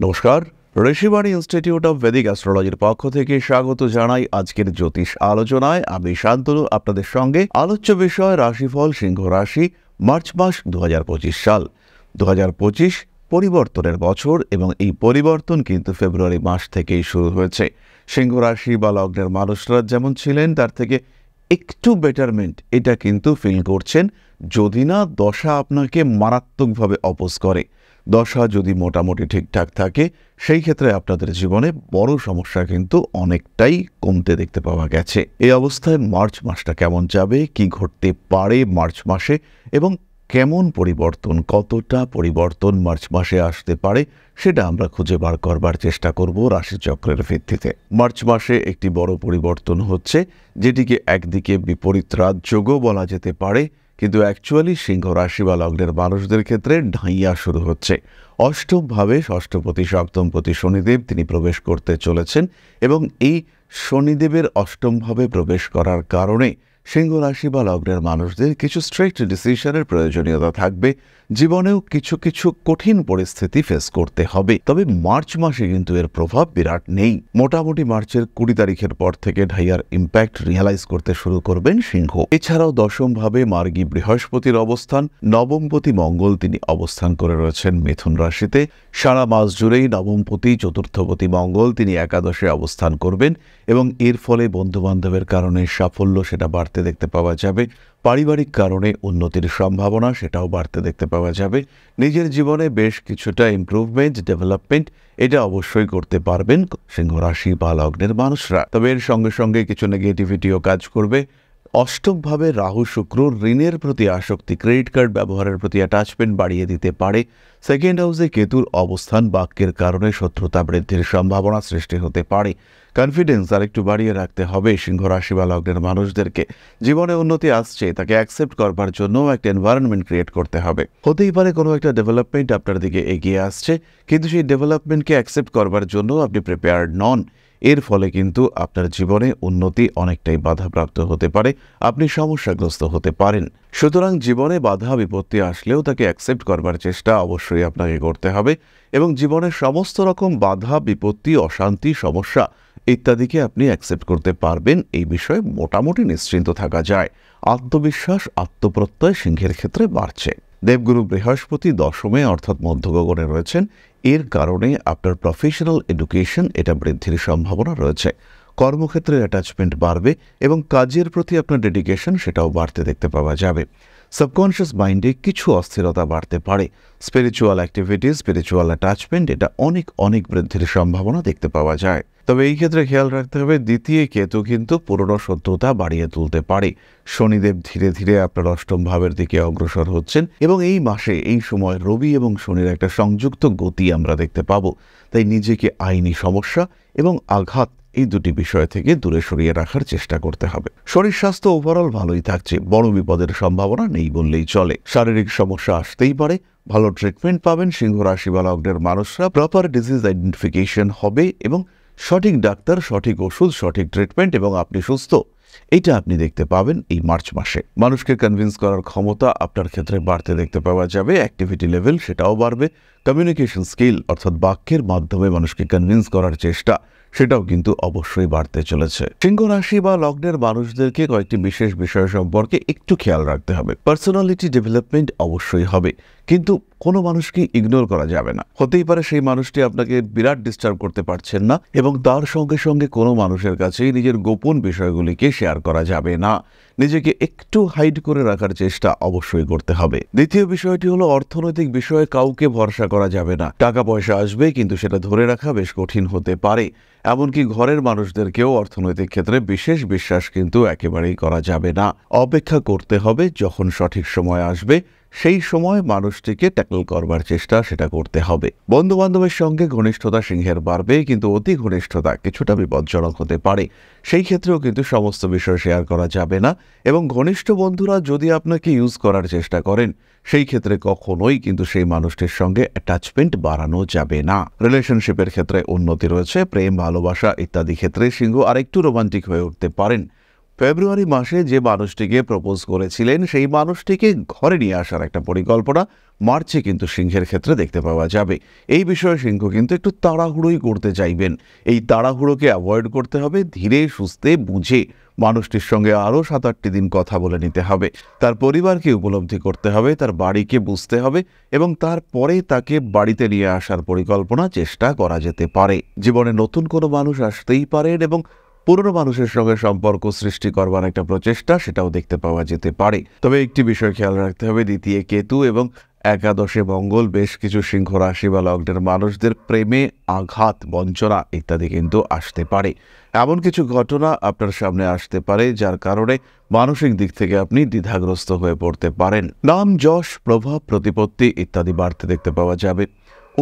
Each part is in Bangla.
নমস্কার, ঋষিবাণী ইনস্টিটিউট অফ ভেদিক অ্যাস্ট্রোলজির পক্ষ থেকে স্বাগত জানাই আজকের জ্যোতিষ আলোচনায়। আমি শান্তনু আপনাদের সঙ্গে। আলোচ্য বিষয় রাশিফল সিংহ রাশি, মার্চ মাস 2025 সাল। 2025 পরিবর্তনের বছর এবং এই পরিবর্তন কিন্তু ফেব্রুয়ারি মাস থেকেই শুরু হয়েছে। সিংহ রাশি বা লগ্নের মানুষরা যেমন ছিলেন তার থেকে একটু বেটারমেন্ট এটা কিন্তু ফিল করছেন, যদি না দশা আপনাকে মারাত্মকভাবে অপোজ করে। দশা যদি মোটামুটি ঠিকঠাক থাকে সেই ক্ষেত্রে আপনাদের জীবনে বড় সমস্যা কিন্তু অনেকটাই কমতে দেখতে পাওয়া গেছে। এই অবস্থায় মার্চ মাসটা কেমন যাবে, কি ঘটতে পারে মার্চ মাসে এবং কেমন পরিবর্তন, কতটা পরিবর্তন মার্চ মাসে আসতে পারে সেটা আমরা খুঁজে বার করবার চেষ্টা করব রাশিচক্রের ভিত্তিতে। মার্চ মাসে একটি বড় পরিবর্তন হচ্ছে, যেটিকে একদিকে বিপরীত রাজযোগও বলা যেতে পারে, কিন্তু অ্যাকচুয়ালি সিংহ রাশি বা লগ্নের মানুষদের ক্ষেত্রে ঢাইয়া শুরু হচ্ছে। অষ্টমভাবে ষষ্ঠপতি সপ্তমপতি শনিদেব তিনি প্রবেশ করতে চলেছেন এবং এই শনিদেবের অষ্টমভাবে প্রবেশ করার কারণে সিংহ রাশি বা লগ্নের মানুষদের কিছু স্ট্রিক্ট ডিসিশনের প্রয়োজনীয়তা থাকবে। জীবনেও কিছু কিছু কঠিন পরিস্থিতি ফেস করতে হবে। তবে মার্চ মাসে কিন্তু এর প্রভাব বিরাট নেই। মোটামুটি মার্চের 20 তারিখের পর থেকে ঢাইয়ার ইম্প্যাক্ট রিয়ালাইজ করতে শুরু করবেন সিংহ। এছাড়াও দশমভাবে মার্গী বৃহস্পতির অবস্থান, নবমপতি মঙ্গল তিনি অবস্থান করে রয়েছেন মিথুন রাশিতে। সারা মাস জুড়েই নবমপতি চতুর্থপতি মঙ্গল তিনি একাদশে অবস্থান করবেন এবং এর ফলে বন্ধুবান্ধবের কারণে সাফল্য সেটা বাড়তে দেখতে পাওয়া যাবে। পারিবারিক কারণে উন্নতির সম্ভাবনা সেটাও বাড়তে দেখতে পাওয়া যাবে। নিজের জীবনে বেশ কিছুটা ইমপ্রুভমেন্ট, ডেভেলপমেন্ট এটা অবশ্যই করতে পারবেন সিংহ রাশি বা লগ্নের মানুষরা। তবে এর সঙ্গে সঙ্গে কিছু নেগেটিভিটিও কাজ করবে। অষ্টমভাবে রাহু শুক্র ঋণের প্রতি আসক্তি, ক্রেডিট কার্ড ব্যবহারের প্রতি অ্যাটাচমেন্ট বাড়িয়ে দিতে পারে। সেকেন্ড হাউসে কেতুর অবস্থান বাক্যের কারণে শত্রুতা বৃদ্ধির সম্ভাবনা সৃষ্টি হতে পারে। কনফিডেন্স আর একটু বাড়িয়ে রাখতে হবে সিংহ রাশি বা লগ্নের মানুষদেরকে। জীবনে উন্নতি আসছে, তাকে অ্যাকসেপ্ট করবার জন্য একটা এনভায়রনমেন্ট ক্রিয়েট করতে হবে। হতেই পারে কোনো একটা ডেভেলপমেন্ট আপনার দিকে এগিয়ে আসছে, কিন্তু সেই ডেভেলপমেন্টকে অ্যাকসেপ্ট করবার জন্য আপনি প্রিপেয়ার্ড নন। এর ফলে কিন্তু আপনার জীবনে উন্নতি অনেকটাই বাধাপ্রাপ্ত হতে পারে, আপনি সমস্যাগ্রস্ত হতে পারেন। সুতরাং জীবনে বাধা বিপত্তি আসলেও তাকে অ্যাকসেপ্ট করবার চেষ্টা অবশ্যই আপনাকে করতে হবে এবং জীবনের সমস্ত রকম বাধা বিপত্তি, অশান্তি, সমস্যা ইত্যাদিকে আপনি অ্যাকসেপ্ট করতে পারবেন। এই বিষয়ে মোটামুটি নিশ্চিন্ত থাকা যায়। আত্মবিশ্বাস, আত্মপ্রত্যয় সিংহের ক্ষেত্রে বাড়ছে। দেবগুরু বৃহস্পতি দশমে অর্থাৎ মধ্যগগনে রয়েছেন। এর কারণে আপনার প্রফেশনাল এডুকেশন এটা বৃদ্ধির সম্ভাবনা রয়েছে। কর্মক্ষেত্রে অ্যাটাচমেন্ট বাড়বে এবং কাজের প্রতি আপনার ডেডিকেশন সেটাও বাড়তে দেখতে পাওয়া যাবে। সাবকনশিয়াস মাইন্ডে কিছু অস্থিরতা বাড়তে পারে। স্পিরিচুয়াল অ্যাক্টিভিটিস, স্পিরিচুয়াল অ্যাটাচমেন্ট এটা অনেক অনেক বৃদ্ধির সম্ভাবনা দেখতে পাওয়া যায়। তবে এই ক্ষেত্রে খেয়াল রাখতে হবে, দ্বিতীয় কেতু কিন্তু পুরনো শত্রুতা বাড়িয়ে তুলতে পারে। শনিদেব ধীরে ধীরে আপনার অষ্টম ভাবের দিকে অগ্রসর হচ্ছেন এবং এই মাসে এই সময় রবি এবং শনির একটা সংযুক্ত গতি আমরা দেখতে পাবো। তাই নিজেকে আইনি সমস্যা এবং আঘাত এই দুটি বিষয় থেকে দূরে সরিয়ে রাখার চেষ্টা করতে হবে। শরীর স্বাস্থ্য ওভারঅল ভালোই থাকছে, বড় বিপদের সম্ভাবনা নেই বললেই চলে। শারীরিক সমস্যা আসতেই পারে, ভালো ট্রিটমেন্ট পাবেন সিংহ রাশি বা লগ্নের মানুষরা। প্রপার ডিজিজ আইডেন্টিফিকেশন হবে এবং সঠিক ডাক্তার, সঠিক ওষুধ, সঠিক ট্রিটমেন্ট এবং আপনি সুস্থ, এটা আপনি দেখতে পাবেন এই মার্চ মাসে। মানুষকে কনভিন্স করার ক্ষমতা আপনার ক্ষেত্রে বাড়তে দেখতে পাওয়া যাবে। অ্যাক্টিভিটি লেভেল সেটাও বাড়বে। কমিউনিকেশন স্কিল অর্থাৎ বাক্যের মাধ্যমে মানুষকে কনভিন্স করার চেষ্টা সেটাও কিন্তু অবশ্যই বাড়তে চলেছে। সিংহ রাশি বা লগ্নের মানুষদেরকে কয়েকটি বিশেষ বিষয় সম্পর্কে একটু খেয়াল রাখতে হবে। পার্সোনালিটি ডেভেলপমেন্ট অবশ্যই হবে, কিন্তু কোনো মানুষকে ইগনোর করা যাবে না। হতেই পারে সেই মানুষটি আপনাকে বিরাট ডিস্টার্ব করতে পারছেন না এবং তার সঙ্গে সঙ্গে কোনো মানুষের কাছেই নিজের গোপন বিষয়গুলিকে শেয়ার করা যাবে না। নিজেকে একটু হাইড করে রাখার চেষ্টা অবশ্যই করতে হবে। দ্বিতীয় বিষয়টি হলো অর্থনৈতিক বিষয়ে কাউকে ভরসা করা যাবে না। টাকা পয়সা আসবে কিন্তু সেটা ধরে রাখা বেশ কঠিন হতে পারে। এমনকি ঘরের মানুষদেরকেও অর্থনৈতিক ক্ষেত্রে বিশেষ বিশ্বাস কিন্তু একেবারেই করা যাবে না। অপেক্ষা করতে হবে, যখন সঠিক সময় আসবে সেই সময় মানুষটিকে ট্যাকল করবার চেষ্টা সেটা করতে হবে। বন্ধু বান্ধবের সঙ্গে ঘনিষ্ঠতা সিংহের বাড়বে, কিন্তু অতি ঘনিষ্ঠতা কিছুটা বিপজ্জনক হতে পারে। সেই ক্ষেত্রেও কিন্তু সমস্ত বিষয় শেয়ার করা যাবে না এবং ঘনিষ্ঠ বন্ধুরা যদি আপনাকে ইউজ করার চেষ্টা করেন সেই ক্ষেত্রে কখনোই কিন্তু সেই মানুষটির সঙ্গে অ্যাটাচমেন্ট বাড়ানো যাবে না। রিলেশনশিপের ক্ষেত্রে উন্নতি রয়েছে। প্রেম, ভালোবাসা ইত্যাদি ক্ষেত্রে সিংহ আরেকটু রোমান্টিক হয়ে উঠতে পারেন। ফেব্রুয়ারি মাসে যে মানুষটিকে প্রপোজ করেছিলেন সেই মানুষটিকে ঘরে নিয়ে আসার একটা পরিকল্পনা মার্চে কিন্তু সিংহের ক্ষেত্রে দেখতে পাওয়া যাবে। এই বিষয়ে সিংহ কিন্তু একটু তাড়াহুড়োই করতে চাইবেন। এই তাড়াহুড়োকে অ্যাভয়েড করতে হবে, ধীরে সুস্থে বুঝে মানুষটির সঙ্গে আরও 7-8টি দিন কথা বলে নিতে হবে। তার পরিবারকে উপলব্ধি করতে হবে, তার বাড়িকে বুঝতে হবে এবং তারপরে তাকে বাড়িতে নিয়ে আসার পরিকল্পনা চেষ্টা করা যেতে পারে। জীবনে নতুন কোনো মানুষ আসতেই পারেন এবং পুরনো মানুষের সঙ্গে সম্পর্ক সৃষ্টি করবার একটা প্রচেষ্টা সেটাও দেখতে পাওয়া যেতে পারে। তবে একটি বিষয় খেয়াল রাখতে হবে, দ্বিতীয় কেতু এবং একাদশে মঙ্গল বেশ কিছু সিংহ রাশি বা লগ্নের মানুষদের প্রেমে আঘাত, বঞ্চনা ইত্যাদি কিন্তু আসতে পারে। এমন কিছু ঘটনা আপনার সামনে আসতে পারে যার কারণে মানসিক দিক থেকে আপনি দ্বিধাগ্রস্ত হয়ে পড়তে পারেন। নাম, যশ, প্রভাব, প্রতিপত্তি ইত্যাদি বাড়তে দেখতে পাওয়া যাবে।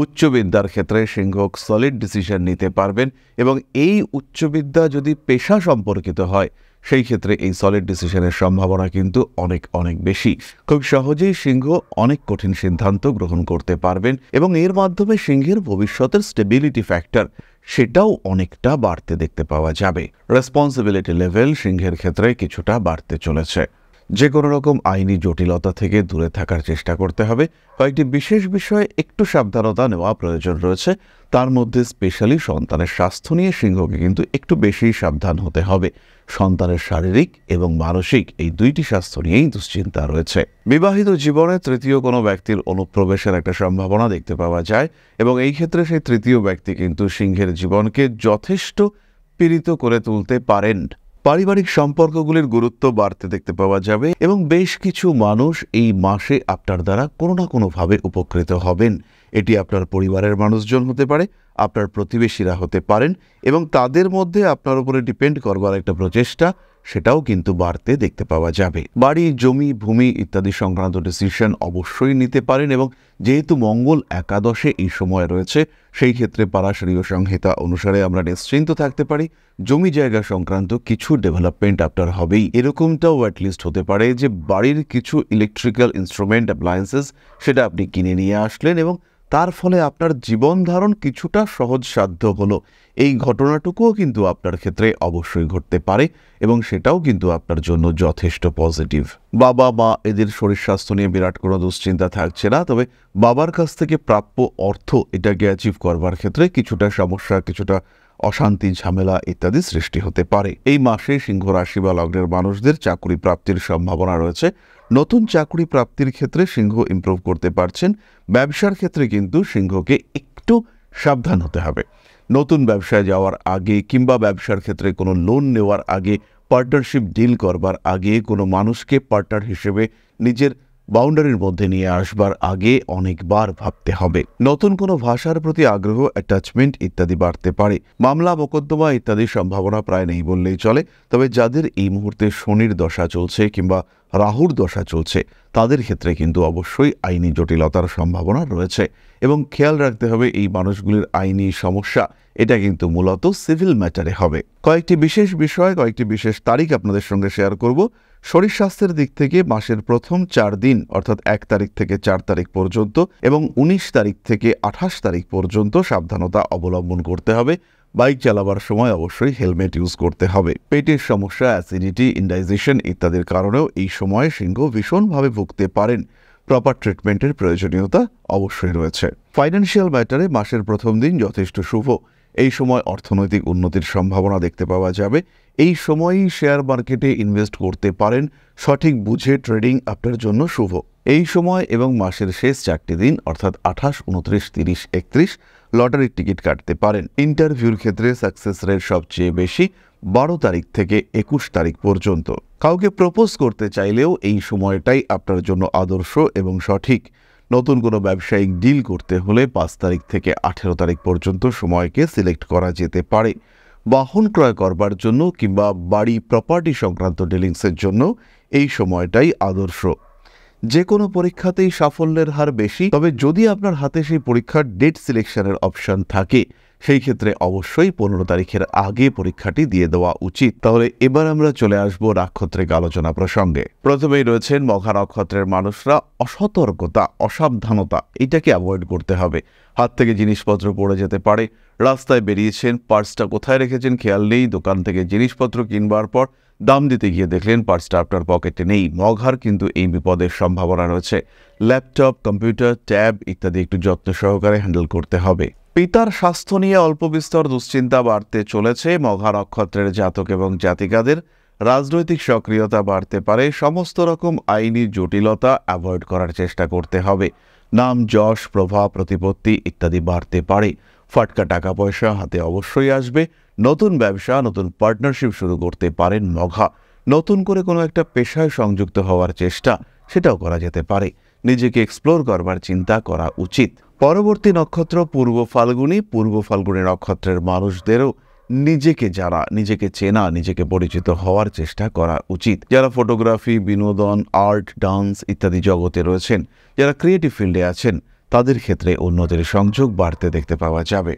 উচ্চবিদ্যার ক্ষেত্রে সিংহ সলিড ডিসিশন নিতে পারবেন এবং এই উচ্চবিদ্যা যদি পেশা সম্পর্কিত হয় সেই ক্ষেত্রে এই সলিড ডিসিশনের সম্ভাবনা কিন্তু অনেক অনেক বেশি। খুব সহজেই সিংহ অনেক কঠিন সিদ্ধান্ত গ্রহণ করতে পারবেন এবং এর মাধ্যমে সিংহের ভবিষ্যতের স্টেবিলিটি ফ্যাক্টর সেটাও অনেকটা বাড়তে দেখতে পাওয়া যাবে। রেসপন্সিবিলিটি লেভেল সিংহের ক্ষেত্রে কিছুটা বাড়তে চলেছে। যে কোনো রকম আইনি জটিলতা থেকে দূরে থাকার চেষ্টা করতে হবে। কয়েকটি বিশেষ বিষয়ে একটু সাবধানতা নেওয়া প্রয়োজন রয়েছে, তার মধ্যে স্পেশালি সন্তানের স্বাস্থ্য নিয়ে সিংহকে কিন্তু একটু বেশি সাবধান হতে হবে। সন্তানের শারীরিক এবং মানসিক এই দুইটি স্বাস্থ্য নিয়েই দুশ্চিন্তা রয়েছে। বিবাহিত জীবনে তৃতীয় কোনো ব্যক্তির অনুপ্রবেশের একটা সম্ভাবনা দেখতে পাওয়া যায় এবং এই ক্ষেত্রে সেই তৃতীয় ব্যক্তি কিন্তু সিংহের জীবনকে যথেষ্ট পীড়িত করে তুলতে পারেন। পারিবারিক সম্পর্কগুলির গুরুত্ব বাড়তে দেখতে পাওয়া যাবে এবং বেশ কিছু মানুষ এই মাসে আপনার দ্বারা কোনো না কোনোভাবে উপকৃত হবেন। এটি আপনার পরিবারের মানুষজন হতে পারে, আপনার প্রতিবেশীরা হতে পারেন এবং তাদের মধ্যে আপনার উপরে ডিপেন্ড করবার একটা প্রচেষ্টা সেটাও কিন্তু বাড়তে দেখতে পাওয়া যাবে। বাড়ি, জমি, ভূমি ইত্যাদি সংক্রান্ত ডিসিশন অবশ্যই নিতে পারেন এবং যেহেতু মঙ্গল একাদশে এই সময় রয়েছে সেই ক্ষেত্রে পারাশরীয় সংহিতা অনুসারে আমরা নিশ্চিন্ত থাকতে পারি জমি জায়গা সংক্রান্ত কিছু ডেভেলপমেন্ট আপনার হবেই। এরকমটাও অ্যাটলিস্ট হতে পারে যে বাড়ির কিছু ইলেকট্রিক্যাল ইনস্ট্রুমেন্ট, অ্যাপ্লায়েন্সেস সেটা আপনি কিনে নিয়ে আসলেন এবং তার ফলে আপনার জীবন ধারণ কিছুটা সহজসাধ্য হলো। এই ঘটনাটুকুও কিন্তু আপনার ক্ষেত্রে অবশ্যই ঘটতে পারে এবং সেটাও কিন্তু আপনার জন্য যথেষ্ট পজিটিভ। বাবা, মা এদের শরীর স্বাস্থ্য নিয়ে বিরাট কোনো দুশ্চিন্তা থাকছে না, তবে বাবার কাছ থেকে প্রাপ্য অর্থ এটাকে অ্যাচিভ করবার ক্ষেত্রে কিছুটা সমস্যা, কিছুটা অশান্তি, ঝামেলা ইত্যাদি সৃষ্টি হতে পারে। এই মাসে সিংহ রাশি বা লগ্নের মানুষদের চাকরি প্রাপ্তির সম্ভাবনা রয়েছে। নতুন চাকরি প্রাপ্তির ক্ষেত্রে সিংহ ইমপ্রুভ করতে পারছেন। ব্যবসার ক্ষেত্রে কিন্তু সিংহকে একটু সাবধান হতে হবে। নতুন ব্যবসায় যাওয়ার আগে কিংবা ব্যবসার ক্ষেত্রে কোনো লোন নেওয়ার আগে, পার্টনারশিপ ডিল করবার আগে, কোনো মানুষকে পার্টনার হিসেবে নিজের বাউন্ডারির মধ্যে নিয়ে আসবার আগে অনেকবার ভাবতে হবে। নতুন কোনো ভাষার প্রতি আগ্রহ, অ্যাটাচমেন্ট ইত্যাদি বাড়তে পারে। মামলা, মোকদ্দমা ইত্যাদির সম্ভাবনা প্রায় নেই বললেই চলে। তবে যাদের এই মুহূর্তে শনির দশা চলছে কিংবা রাহুর দশা চলছে তাদের ক্ষেত্রে কিন্তু অবশ্যই আইনি জটিলতার সম্ভাবনা রয়েছে এবং খেয়াল রাখতে হবে এই মানুষগুলির আইনি সমস্যা এটা কিন্তু মূলত সিভিল ম্যাটারে হবে। কয়েকটি বিশেষ বিষয়, কয়েকটি বিশেষ তারিখ আপনাদের সঙ্গে শেয়ার করব। শরীর স্বাস্থ্যের দিক থেকে মাসের প্রথম 4 দিন অর্থাৎ 1 তারিখ থেকে 4 তারিখ পর্যন্ত এবং 19 তারিখ থেকে 28 তারিখ পর্যন্ত সাবধানতা অবলম্বন করতে হবে। বাইক চালাবার সময় অবশ্যই হেলমেট ইউজ করতে হবে। পেটের সমস্যা, অ্যাসিডিটি, ইনডাইজেশন ইত্যাদির কারণেও এই সময়ে সিংহ ভীষণভাবে ভুগতে পারেন। প্রপার ট্রিটমেন্টের প্রয়োজনীয়তা অবশ্যই রয়েছে। ফাইন্যান্সিয়াল ম্যাটারে মাসের প্রথম দিন যথেষ্ট শুভ। এই সময় অর্থনৈতিক উন্নতির সম্ভাবনা দেখতে পাওয়া যাবে। এই সময়ই শেয়ার মার্কেটে ইনভেস্ট করতে পারেন। সঠিক বুঝে ট্রেডিং আপনার জন্য শুভ। এই সময় এবং মাসের শেষ 4টি দিন অর্থাৎ 28, 29, 30, 31 লটারির টিকিট কাটতে পারেন। ইন্টারভিউর ক্ষেত্রে সাকসেস রেট সবচেয়ে বেশি 12 তারিখ থেকে 21 তারিখ পর্যন্ত। কাউকে প্রপোজ করতে চাইলেও এই সময়টাই আপনার জন্য আদর্শ এবং সঠিক। নতুন কোনো ব্যবসায়িক ডিল করতে হলে 5 তারিখ থেকে 18 তারিখ পর্যন্ত সময়কে সিলেক্ট করা যেতে পারে। বাহন ক্রয় করবার জন্য কিংবা বাড়ি প্রপার্টি সংক্রান্ত ডিলিংসের জন্য এই সময়টাই আদর্শ। যে কোনো পরীক্ষাতেই সাফল্যের হার বেশি, তবে যদি আপনার হাতে সেই পরীক্ষার ডেট সিলেকশনের অপশন থাকে সেই ক্ষেত্রে অবশ্যই 15 তারিখের আগে পরীক্ষাটি দিয়ে দেওয়া উচিত। তাহলে এবার আমরা চলে আসবো নক্ষত্রিক আলোচনা প্রসঙ্গে। প্রথমেই রয়েছেন মঘা নক্ষত্রের মানুষরা। অসতর্কতা, অসাবধানতা এটাকে অ্যাভয়েড করতে হবে। হাত থেকে জিনিসপত্র পড়ে যেতে পারে। রাস্তায় বেরিয়েছেন, পার্সটা কোথায় রেখেছেন খেয়াল নেই, দোকান থেকে জিনিসপত্র কিনবার পর দাম দিতে গিয়ে দেখলেন পার্সটা আপনার পকেটে নেই। মঘার কিন্তু এই বিপদের সম্ভাবনা রয়েছে। ল্যাপটপ, কম্পিউটার, ট্যাব ইত্যাদি একটু যত্ন সহকারে হ্যান্ডেল করতে হবে। পিতার স্বাস্থ্য নিয়ে অল্প বিস্তর দুশ্চিন্তা বাড়তে চলেছে মঘা নক্ষত্রের জাতক এবং জাতিকাদের। রাজনৈতিক সক্রিয়তা বাড়তে পারে। সমস্ত রকম আইনি জটিলতা অ্যাভয়েড করার চেষ্টা করতে হবে। নাম, যশ, প্রভাব, প্রতিপত্তি ইত্যাদি বাড়তে পারে। ফাটকা টাকা পয়সা হাতে অবশ্যই আসবে। নতুন ব্যবসা, নতুন পার্টনারশিপ শুরু করতে পারেন মঘা। নতুন করে কোনো একটা পেশায় সংযুক্ত হওয়ার চেষ্টা সেটাও করা যেতে পারে। নিজেকে এক্সপ্লোর করবার চিন্তা করা উচিত। পরবর্তী নক্ষত্র পূর্ব ফাল্গুনী। পূর্ব ফাল্গুনী নক্ষত্রের মানুষদেরও নিজেকে চেনা, নিজেকে পরিচিত হওয়ার চেষ্টা করা উচিত। যারা ফটোগ্রাফি, বিনোদন, আর্ট, ডান্স ইত্যাদি জগতে রয়েছেন, যারা ক্রিয়েটিভ ফিল্ডে আছেন, তাদের ক্ষেত্রে উন্নতির সংযোগ বাড়তে দেখতে পাওয়া যাবে।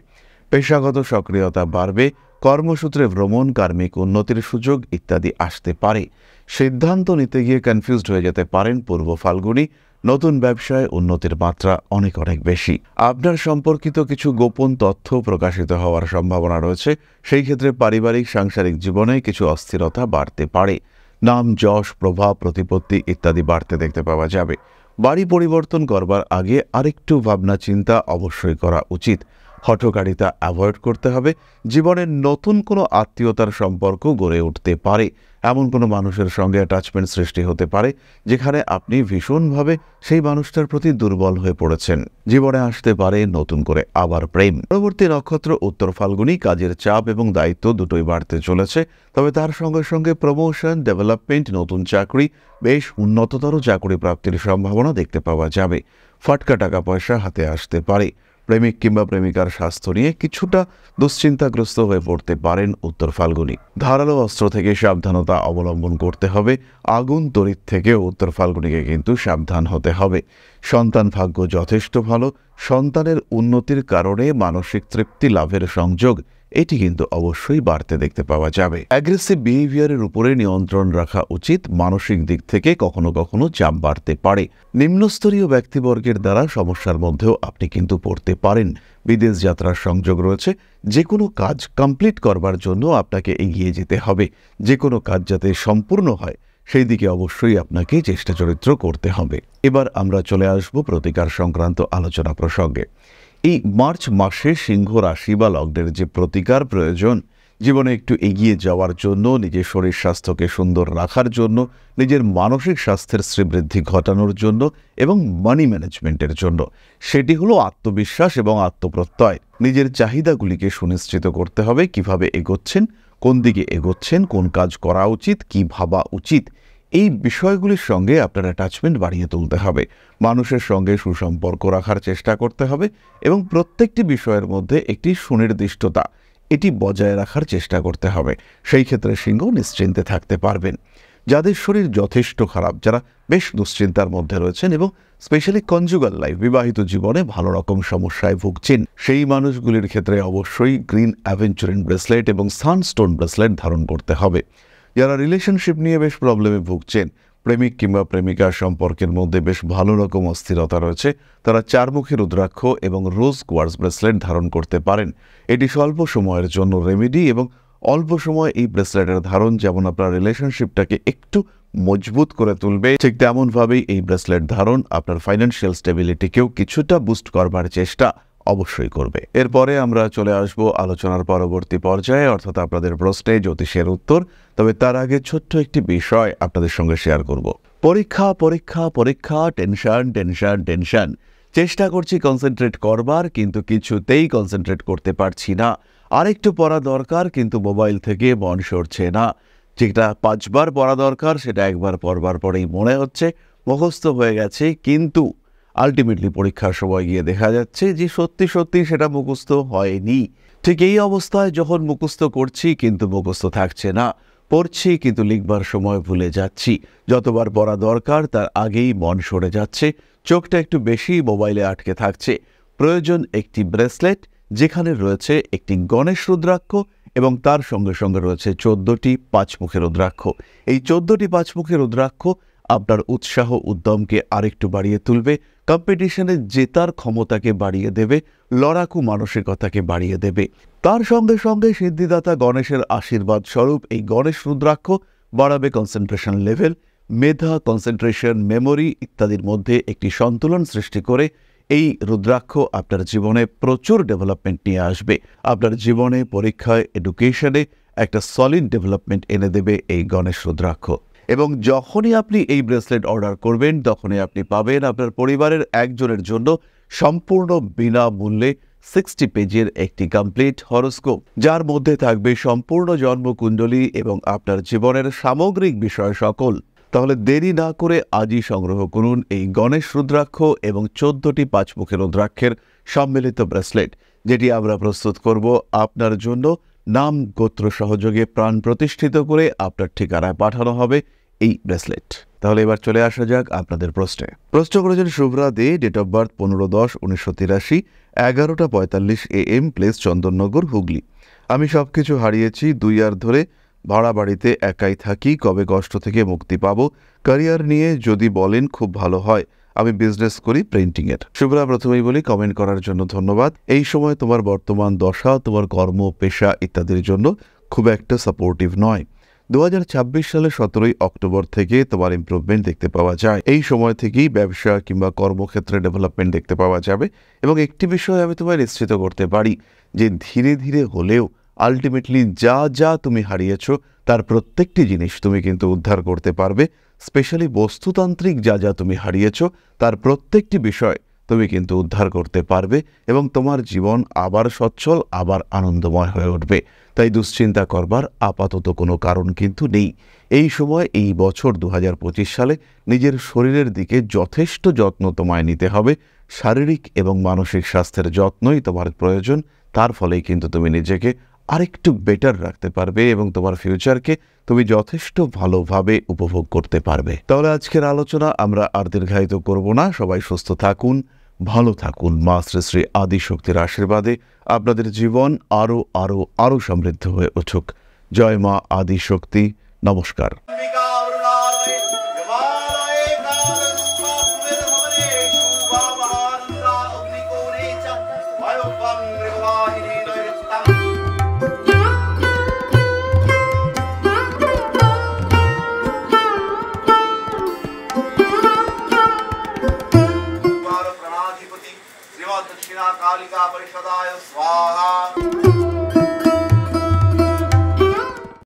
পেশাগত সক্রিয়তা বাড়বে। কর্মসূত্রে ভ্রমণ, কার্মিক উন্নতির সুযোগ ইত্যাদি আসতে পারে। সিদ্ধান্ত নিতে গিয়ে কনফিউজড হয়ে যেতে পারেন পূর্ব ফাল্গুনী। নতুন ব্যবসায় উন্নতির মাত্রা অনেক বেশি। আপনার সম্পর্কিত কিছু গোপন তথ্য প্রকাশিত হওয়ার সম্ভাবনা রয়েছে। সেই ক্ষেত্রে পারিবারিক, সাংসারিক জীবনে কিছু অস্থিরতা বাড়তে পারে। নাম, যশ, প্রভাব, প্রতিপত্তি ইত্যাদি বাড়তে দেখতে পাওয়া যাবে। বাড়ি পরিবর্তন করবার আগে আরেকটু ভাবনা চিন্তা অবশ্যই করা উচিত। হঠকারিতা অ্যাভয়েড করতে হবে। জীবনের নতুন কোনো আত্মীয়তার সম্পর্ক গড়ে উঠতে পারে। এমন কোনো মানুষের সঙ্গে অ্যাটাচমেন্ট সৃষ্টি হতে পারে যেখানে আপনি ভীষণভাবে সেই মানুষটার প্রতি দুর্বল হয়ে পড়েছেন। জীবনে আসতে পারে নতুন করে আবার প্রেম। পরবর্তী নক্ষত্র উত্তর ফাল্গুনী। কাজের চাপ এবং দায়িত্ব দুটোই বাড়তে চলেছে। তবে তার সঙ্গে সঙ্গে প্রমোশন, ডেভেলপমেন্ট, নতুন চাকরি, বেশ উন্নততর চাকরি প্রাপ্তির সম্ভাবনা দেখতে পাওয়া যাবে। ফাটকা টাকা পয়সা হাতে আসতে পারে। প্রেমিক কিংবা প্রেমিকার স্বাস্থ্য নিয়ে কিছুটা দুশ্চিন্তাগ্রস্ত হয়ে পড়তে পারেন উত্তর ফাল্গুনী। ধারালো অস্ত্র থেকে সাবধানতা অবলম্বন করতে হবে। আগুন তড়িৎ থেকেও উত্তর ফাল্গুনীকে কিন্তু সাবধান হতে হবে। সন্তান ভাগ্য যথেষ্ট ভালো। সন্তানের উন্নতির কারণে মানসিক তৃপ্তি লাভের সংযোগ এটি কিন্তু অবশ্যই বাড়তে দেখতে পাওয়া যাবে। অ্যাগ্রেসিভ বিহেভিয়ারের উপরে নিয়ন্ত্রণ রাখা উচিত। মানসিক দিক থেকে কখনো কখনো চাপ বাড়তে পারে। নিম্নস্তরীয় ব্যক্তিবর্গের দ্বারা সমস্যার মধ্যেও আপনি কিন্তু পড়তে পারেন। বিদেশ যাত্রার সংযোগ রয়েছে। যে কোনো কাজ কমপ্লিট করবার জন্য আপনাকে এগিয়ে যেতে হবে। যে কোনো কাজ যাতে সম্পূর্ণ হয় সেই দিকে অবশ্যই আপনাকে চেষ্টা চরিত্র করতে হবে। এবার আমরা চলে আসব প্রতিকার সংক্রান্ত আলোচনা প্রসঙ্গে। এই মার্চ মাসে সিংহ রাশি বা লগ্নের যে প্রতিকার প্রয়োজন, জীবনে একটু এগিয়ে যাওয়ার জন্য, নিজের শরীর স্বাস্থ্যকে সুন্দর রাখার জন্য, নিজের মানসিক স্বাস্থ্যের শ্রীবৃদ্ধি ঘটানোর জন্য এবং মানি ম্যানেজমেন্টের জন্য, সেটি হলো আত্মবিশ্বাস এবং আত্মপ্রত্যয়। নিজের চাহিদাগুলিকে সুনিশ্চিত করতে হবে। কিভাবে এগোচ্ছেন, কোন দিকে এগোচ্ছেন, কোন কাজ করা উচিত, কি ভাবা উচিত, এই বিষয়গুলির সঙ্গে আপনার অ্যাটাচমেন্ট বাড়িয়ে তুলতে হবে। মানুষের সঙ্গে সুসম্পর্ক রাখার চেষ্টা করতে হবে এবং প্রত্যেকটি বিষয়ের মধ্যে একটি সুনির্দিষ্টতা এটি বজায় রাখার চেষ্টা করতে হবে। সেই ক্ষেত্রে সিংহ নিশ্চিন্তে থাকতে পারবেন। যাদের শরীর যথেষ্ট খারাপ, যারা বেশ দুশ্চিন্তার মধ্যে রয়েছেন এবং স্পেশালি কনজুগাল লাইফ, বিবাহিত জীবনে ভালো রকম সমস্যায় ভুগছেন, সেই মানুষগুলির ক্ষেত্রে অবশ্যই গ্রিন অ্যাভেঞ্চুরিন ব্রেসলেট এবং সানস্টোন ব্রেসলেট ধারণ করতে হবে। যারা রিলেশনশিপ নিয়ে বেশ প্রবলেমে ভুগছেন, প্রেমিক কিংবা প্রেমিকার সম্পর্কের মধ্যে বেশ ভালো রকম অস্থিরতা রয়েছে, তারা চারমুখী রুদ্রাক্ষ এবং রোজ কোয়ার্টজ ব্রেসলেট ধারণ করতে পারেন। এটি স্বল্প সময়ের জন্য রেমেডি এবং অল্প সময় এই ব্রেসলেটের ধারণ যেমন আপনার রিলেশনশিপটাকে একটু মজবুত করে তুলবে, ঠিক তেমনভাবেই এই ব্রেসলেট ধারণ আপনার ফাইন্যান্সিয়াল স্টেবিলিটিকেও কিছুটা বুস্ট করবার চেষ্টা অবশ্যই করবে। এরপরে আমরা চলে আসব আলোচনার পরবর্তী পর্যায়ে, অর্থাৎ আপনাদের প্রশ্নে জ্যোতিষের উত্তর। তবে তার আগে ছোট্ট একটি বিষয় আপনাদের সঙ্গে শেয়ার করব। পরীক্ষা পরীক্ষা পরীক্ষা, টেনশন টেনশন টেনশন। চেষ্টা করছি কনসেন্ট্রেট করবার, কিন্তু কিছুতেই কনসেন্ট্রেট করতে পারছি না। আরেকটু পড়া দরকার, কিন্তু মোবাইল থেকে মন সরছে না। যেটা 5 বার পড়া দরকার সেটা একবার পড়বার পরেই মনে হচ্ছে মুখস্থ হয়ে গেছে, কিন্তু আলটিমেটলি পরীক্ষার সময় গিয়ে দেখা যাচ্ছে যে সত্যি সত্যি সেটা মুখস্থ হয়নি। ঠিক এই অবস্থায় যখন মুখস্থ করছি কিন্তু মুখস্থ থাকছে না, পড়ছি কিন্তু লিখবার সময় ভুলে যাচ্ছি, যতবার পড়া দরকার তার আগেই মন সরে যাচ্ছে, চোখটা একটু বেশি মোবাইলে আটকে থাকছে। প্রয়োজন একটি ব্রেসলেট যেখানে রয়েছে একটি গণেশ রুদ্রাক্ষ এবং তার সঙ্গে সঙ্গে রয়েছে 14টি 5মুখী রুদ্রাক্ষ। এই 14টি 5মুখী রুদ্রাক্ষ আপনার উৎসাহ উদ্যমকে আরেকটু বাড়িয়ে তুলবে, কম্পিটিশনে জেতার ক্ষমতাকে বাড়িয়ে দেবে, লড়াকু মানসিকতাকে বাড়িয়ে দেবে। তার সঙ্গে সঙ্গে সিদ্ধিদাতা গণেশের আশীর্বাদ স্বরূপ এই গণেশ রুদ্রাক্ষ বাড়াবে কনসেন্ট্রেশন লেভেল, মেধা, কনসেন্ট্রেশন, মেমোরি ইত্যাদির মধ্যে একটি সন্তুলন সৃষ্টি করে এই রুদ্রাক্ষ আপনার জীবনে প্রচুর ডেভেলপমেন্ট নিয়ে আসবে। আপনার জীবনে, পরীক্ষায়, এডুকেশনে একটা সলিড ডেভেলপমেন্ট এনে দেবে এই গণেশ রুদ্রাক্ষ। এবং যখনই আপনি এই ব্রেসলেট অর্ডার করবেন তখনই আপনি পাবেন আপনার পরিবারের একজনের জন্য সম্পূর্ণ বিনামূল্যে 60 পেজের একটি কমপ্লিট হরোস্কোপ, যার মধ্যে থাকবে সম্পূর্ণ জন্মকুণ্ডলী এবং আপনার জীবনের সামগ্রিক বিষয় সকল। তাহলে দেরি না করে আজই সংগ্রহ করুন এই গণেশ রুদ্রাক্ষ এবং 14টি পাঁচমুখী রুদ্রাক্ষের সম্মিলিত ব্রেসলেট, যেটি আমরা প্রস্তুত করব আপনার জন্য। নাম গোত্র সহযোগে প্রাণ প্রতিষ্ঠিত করে আপনার ঠিকানায় পাঠানো হবে এই ব্রেসলেট। তাহলে এবার চলে আসা যাক আপনাদের প্রশ্নে। প্রশ্ন করেছেন Shubhra De, date of birth 15/10/1983, 11:45 AM, place Chandannagar, Hooghly. আমি সবকিছু হারিয়েছি, 2 ইয়ার ধরে ভাড়া বাড়িতে একাই থাকি, কবে কষ্ট থেকে মুক্তি পাবো? ক্যারিয়ার নিয়ে যদি বলেন খুব ভালো হয়, আমি বিজনেস করি প্রিন্টিংয়ের। শুভ্রা, প্রথমেই বলি কমেন্ট করার জন্য ধন্যবাদ। এই সময় তোমার বর্তমান দশা তোমার কর্ম, পেশা ইত্যাদির জন্য খুব একটা সাপোর্টিভ নয়। 2026 সালের 17 অক্টোবর থেকে তোমার ইমপ্রুভমেন্ট দেখতে পাওয়া যায়। এই সময় থেকেই ব্যবসা কিংবা কর্মক্ষেত্রে ডেভেলপমেন্ট দেখতে পাওয়া যাবে। এবং একটি বিষয় আমি তোমায় নিশ্চিত করতে পারি যে ধীরে ধীরে হলেও আলটিমেটলি যা যা তুমি হারিয়েছ তার প্রত্যেকটি জিনিস তুমি কিন্তু উদ্ধার করতে পারবে। স্পেশালি বস্তুতান্ত্রিক যা যা তুমি হারিয়েছ তার প্রত্যেকটি বিষয় তুমি কিন্তু উদ্ধার করতে পারবে এবং তোমার জীবন আবার সচ্ছল, আবার আনন্দময় হয়ে উঠবে। তাই দুশ্চিন্তা করবার আপাতত কোনো কারণ কিন্তু নেই। এই সময়, এই বছর 2025 সালে নিজের শরীরের দিকে যথেষ্ট যত্ন তোমায় নিতে হবে। শারীরিক এবং মানসিক স্বাস্থ্যের যত্নই তোমার প্রয়োজন। তার ফলেই কিন্তু তুমি নিজেকে আরেকটু বেটার রাখতে পারবে এবং তোমার ফিউচারকে তুমি যথেষ্ট ভালোভাবে উপভোগ করতে পারবে। তাহলে আজকের আলোচনা আমরা আর দীর্ঘায়িত করব না। সবাই সুস্থ থাকুন, ভালো থাকুন। মা শ্রী শ্রী আদিশক্তির আশীর্বাদে আপনাদের জীবন আরো আরো আরো সমৃদ্ধ হয়ে উঠুক। জয় মা আদিশক্তি। নমস্কার। दक्षिणा कालिका परिषदाय स्वाहा।